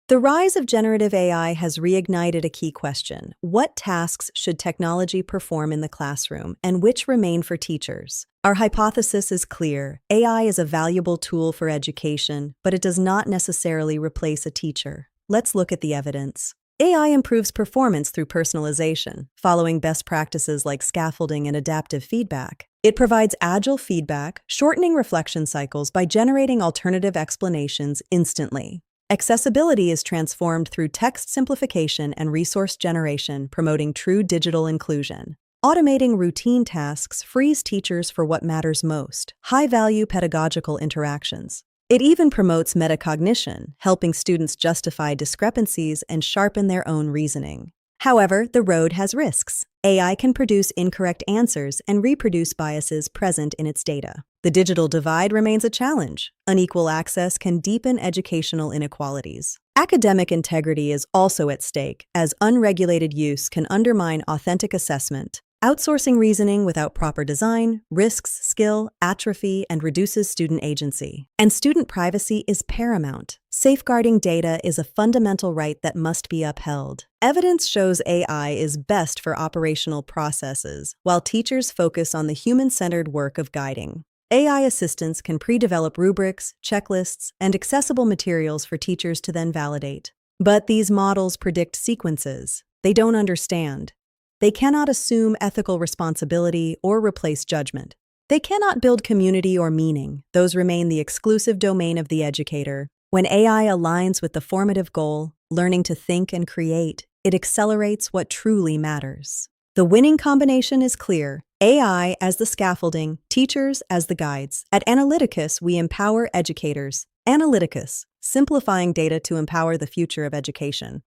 The rise of generative AI has reignited a key question. What tasks should technology perform in the classroom, and which remain for teachers? Our hypothesis is clear. AI is a valuable tool for education, but it does not necessarily replace a teacher. Let's look at the evidence. AI improves performance through personalization, following best practices like scaffolding and adaptive feedback. It provides agile feedback, shortening reflection cycles by generating alternative explanations instantly. Accessibility is transformed through text simplification and resource generation, promoting true digital inclusion. Automating routine tasks frees teachers for what matters most: high-value pedagogical interactions. It even promotes metacognition, helping students justify discrepancies and sharpen their own reasoning. However, the road has risks. AI can produce incorrect answers and reproduce biases present in its data. The digital divide remains a challenge. Unequal access can deepen educational inequalities. Academic integrity is also at stake, as unregulated use can undermine authentic assessment. Outsourcing reasoning without proper design risks skill, atrophy, and reduces student agency. And student privacy is paramount. Safeguarding data is a fundamental right that must be upheld. Evidence shows AI is best for operational processes, while teachers focus on the human-centered work of guiding. AI assistants can pre-develop rubrics, checklists, and accessible materials for teachers to then validate. But these models predict sequences. They don't understand. They cannot assume ethical responsibility or replace judgment. They cannot build community or meaning. Those remain the exclusive domain of the educator. When AI aligns with the formative goal, learning to think and create, it accelerates what truly matters. The winning combination is clear: AI as the scaffolding, teachers as the guides. At Analyticus, we empower educators. Analyticus, simplifying data to empower the future of education.